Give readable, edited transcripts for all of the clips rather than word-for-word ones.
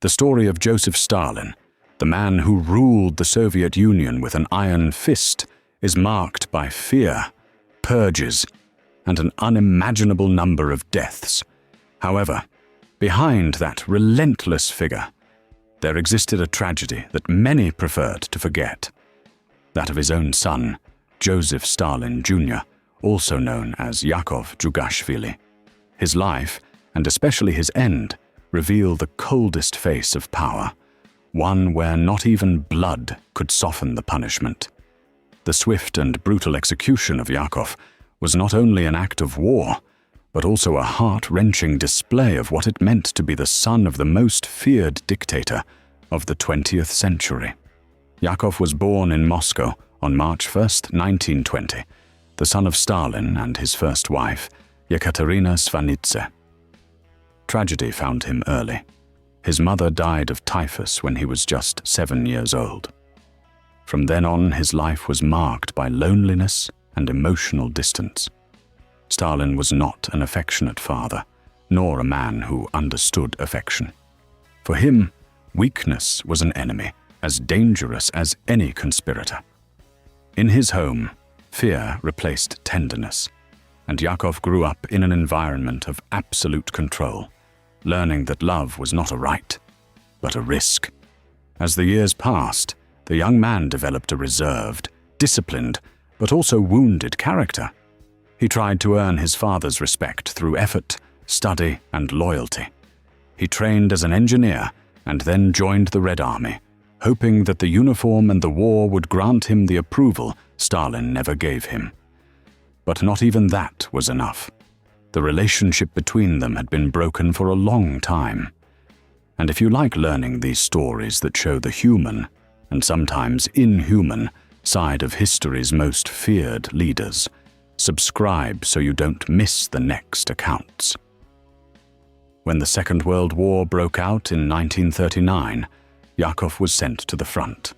The story of Joseph Stalin, the man who ruled the Soviet Union with an iron fist, is marked by fear, purges, and an unimaginable number of deaths. However, behind that relentless figure, there existed a tragedy that many preferred to forget. That of his own son, Joseph Stalin Jr., also known as Yakov Dzhugashvili. His life, and especially his end, reveal the coldest face of power, one where not even blood could soften the punishment. The swift and brutal execution of Yakov was not only an act of war, but also a heart-wrenching display of what it meant to be the son of the most feared dictator of the 20th century. Yakov was born in Moscow on March 1, 1920, the son of Stalin and his first wife, Ekaterina Svanidze. Tragedy found him early. His mother died of typhus when he was just 7 years old. From then on, his life was marked by loneliness and emotional distance. Stalin was not an affectionate father, nor a man who understood affection. For him, weakness was an enemy, as dangerous as any conspirator. In his home, fear replaced tenderness, and Yakov grew up in an environment of absolute control, learning that love was not a right, but a risk. As the years passed, the young man developed a reserved, disciplined, but also wounded character. He tried to earn his father's respect through effort, study, and loyalty. He trained as an engineer and then joined the Red Army, hoping that the uniform and the war would grant him the approval Stalin never gave him. But not even that was enough. The relationship between them had been broken for a long time. And if you like learning these stories that show the human, and sometimes inhuman, side of history's most feared leaders, subscribe so you don't miss the next accounts. When the Second World War broke out in 1939, Yakov was sent to the front.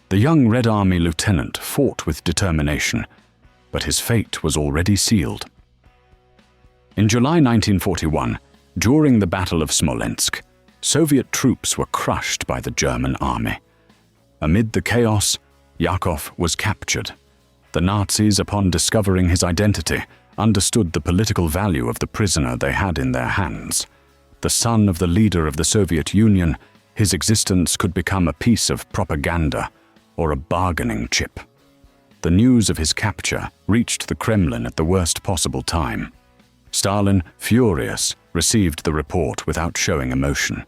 The young Red Army lieutenant fought with determination, but his fate was already sealed. In July 1941, during the Battle of Smolensk, Soviet troops were crushed by the German army. Amid the chaos, Yakov was captured. The Nazis, upon discovering his identity, understood the political value of the prisoner they had in their hands. The son of the leader of the Soviet Union, his existence could become a piece of propaganda or a bargaining chip. The news of his capture reached the Kremlin at the worst possible time. Stalin, furious, received the report without showing emotion.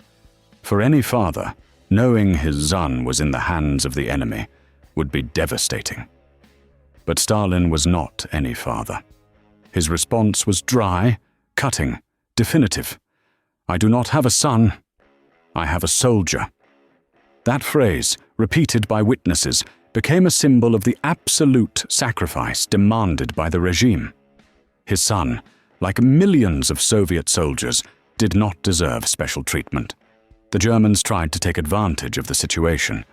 For any father, knowing his son was in the hands of the enemy would be devastating. But Stalin was not any father. His response was dry, cutting, definitive. "I do not have a son. I have a soldier." That phrase, repeated by witnesses, became a symbol of the absolute sacrifice demanded by the regime. His son, like millions of Soviet soldiers, did not deserve special treatment. The Germans tried to take advantage of the situation.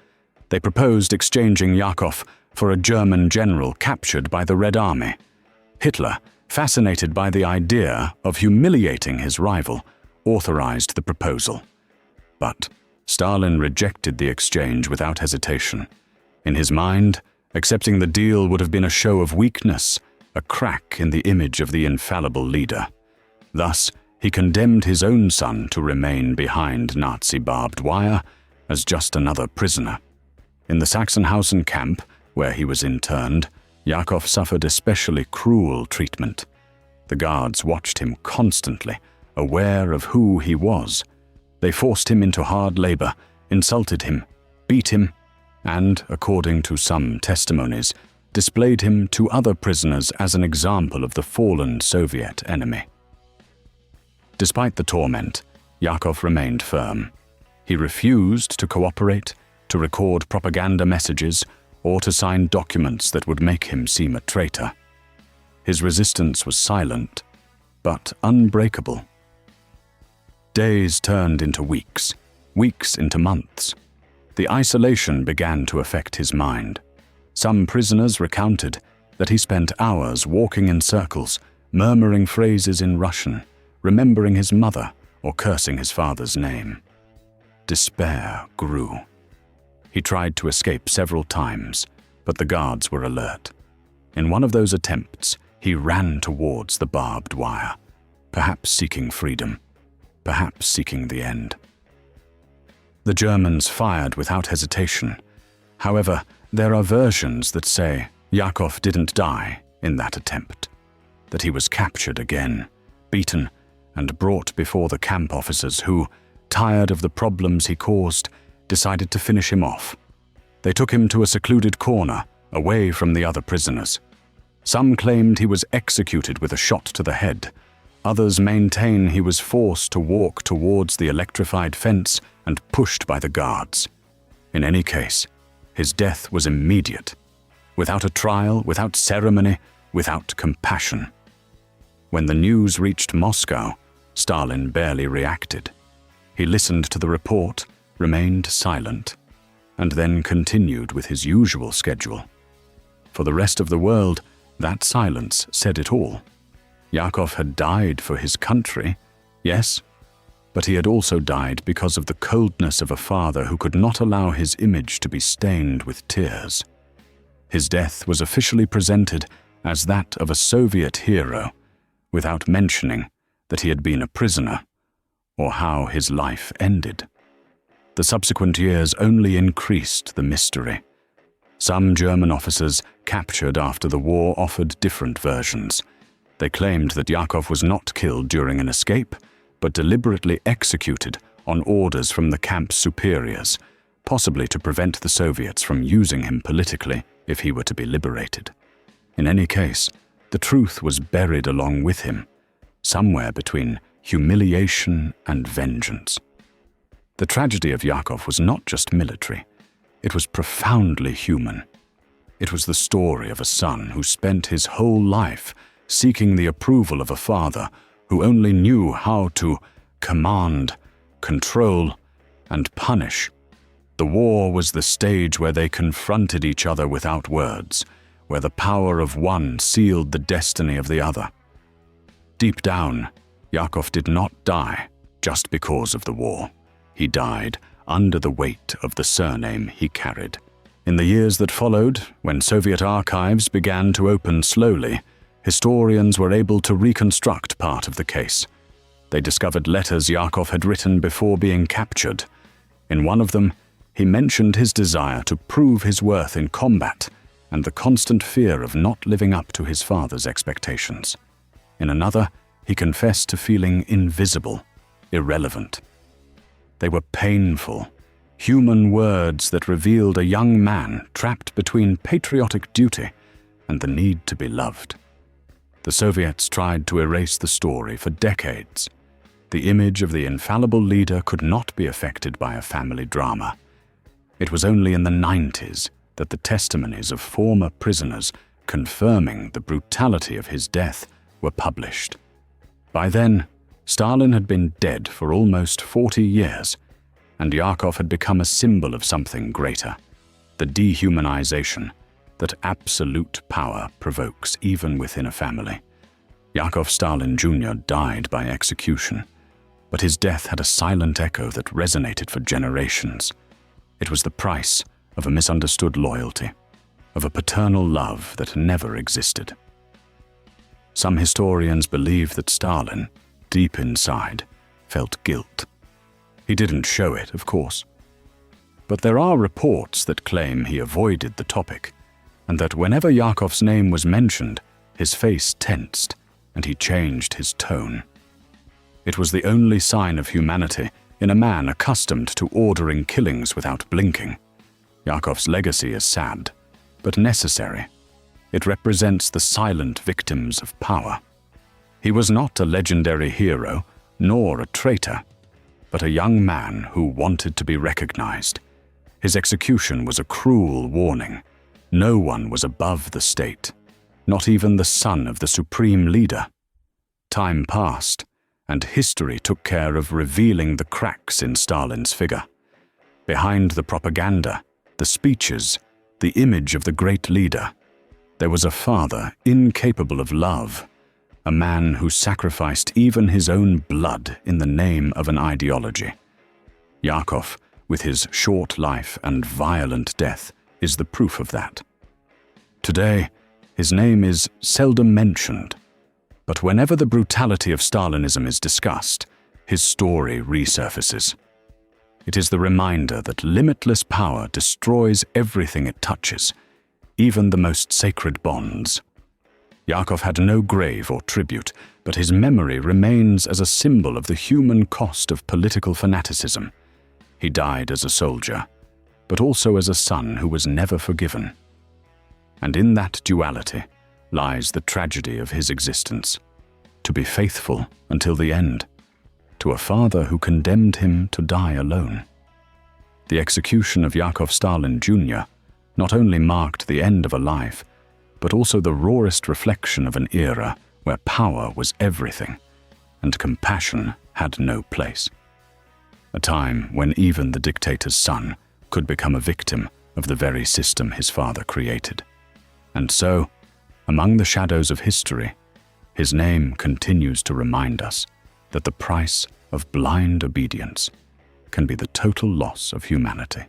They proposed exchanging Yakov for a German general captured by the Red Army. Hitler, fascinated by the idea of humiliating his rival, authorized the proposal. But Stalin rejected the exchange without hesitation. In his mind, accepting the deal would have been a show of weakness, a crack in the image of the infallible leader. Thus, he condemned his own son to remain behind Nazi barbed wire as just another prisoner. In the Sachsenhausen camp, where he was interned, Yakov suffered especially cruel treatment. The guards watched him constantly, aware of who he was. They forced him into hard labor, insulted him, beat him, and, according to some testimonies, displayed him to other prisoners as an example of the fallen Soviet enemy. Despite the torment, Yakov remained firm. He refused to cooperate, to record propaganda messages, or to sign documents that would make him seem a traitor. His resistance was silent, but unbreakable. Days turned into weeks, weeks into months. The isolation began to affect his mind. Some prisoners recounted that he spent hours walking in circles, murmuring phrases in Russian, remembering his mother or cursing his father's name. despair grew. He tried to escape several times, but the guards were alert. In one of those attempts, he ran towards the barbed wire, perhaps seeking freedom, perhaps seeking the end. The Germans fired without hesitation. However, there are versions that say Yakov didn't die in that attempt, that he was captured again, beaten, and brought before the camp officers who, tired of the problems he caused, decided to finish him off. They took him to a secluded corner, away from the other prisoners. Some claimed he was executed with a shot to the head. Others maintain he was forced to walk towards the electrified fence and pushed by the guards. In any case, his death was immediate, without a trial, without ceremony, without compassion. When the news reached Moscow, Stalin barely reacted. He listened to the report, remained silent, and then continued with his usual schedule. For the rest of the world, that silence said it all. Yakov had died for his country, yes, but he had also died because of the coldness of a father who could not allow his image to be stained with tears. His death was officially presented as that of a Soviet hero, without mentioning that he had been a prisoner, or how his life ended. The subsequent years only increased the mystery. Some German officers captured after the war offered different versions. They claimed that Yakov was not killed during an escape, but deliberately executed on orders from the camp's superiors, possibly to prevent the Soviets from using him politically if he were to be liberated. In any case, the truth was buried along with him, somewhere between humiliation and vengeance. The tragedy of Yakov was not just military, it was profoundly human. It was the story of a son who spent his whole life seeking the approval of a father who only knew how to command, control, and punish. The war was the stage where they confronted each other without words, where the power of one sealed the destiny of the other. Deep down, Yakov did not die just because of the war. He died under the weight of the surname he carried. In the years that followed, when Soviet archives began to open slowly, historians were able to reconstruct part of the case. They discovered letters Yakov had written before being captured. In one of them, he mentioned his desire to prove his worth in combat and the constant fear of not living up to his father's expectations. In another, he confessed to feeling invisible, irrelevant. They were painful, human words that revealed a young man trapped between patriotic duty and the need to be loved. The Soviets tried to erase the story for decades. The image of the infallible leader could not be affected by a family drama. It was only in the 90s that the testimonies of former prisoners confirming the brutality of his death were published. By then, Stalin had been dead for almost 40 years, and Yakov had become a symbol of something greater, the dehumanization that absolute power provokes even within a family. Yakov Stalin Jr. died by execution, but his death had a silent echo that resonated for generations. It was the price of a misunderstood loyalty, of a paternal love that never existed. Some historians believe that Stalin, deep inside, felt guilt. He didn't show it, of course. But there are reports that claim he avoided the topic, and that whenever Yakov's name was mentioned, his face tensed and he changed his tone. It was the only sign of humanity in a man accustomed to ordering killings without blinking. Yakov's legacy is sad, but necessary. It represents the silent victims of power. He was not a legendary hero, nor a traitor, but a young man who wanted to be recognized. His execution was a cruel warning. No one was above the state, not even the son of the supreme leader. Time passed, and history took care of revealing the cracks in Stalin's figure. Behind the propaganda, the speeches, the image of the great leader, there was a father incapable of love, a man who sacrificed even his own blood in the name of an ideology. Yakov with his short life and violent death, is the proof of that. Today, his name is seldom mentioned, but whenever the brutality of Stalinism is discussed, his story resurfaces. It is the reminder that limitless power destroys everything it touches, even the most sacred bonds. Yakov had no grave or tribute, but his memory remains as a symbol of the human cost of political fanaticism. He died as a soldier, but also as a son who was never forgiven. And in that duality lies the tragedy of his existence: to be faithful until the end, to a father who condemned him to die alone. The execution of Yakov Stalin Jr. not only marked the end of a life, but also the rawest reflection of an era where power was everything and compassion had no place. A time when even the dictator's son could become a victim of the very system his father created. And so, among the shadows of history, his name continues to remind us that the price of blind obedience can be the total loss of humanity.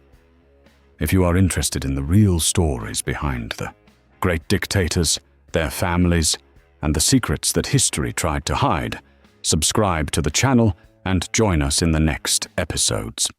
If you are interested in the real stories behind the great dictators, their families, and the secrets that history tried to hide, subscribe to the channel and join us in the next episodes.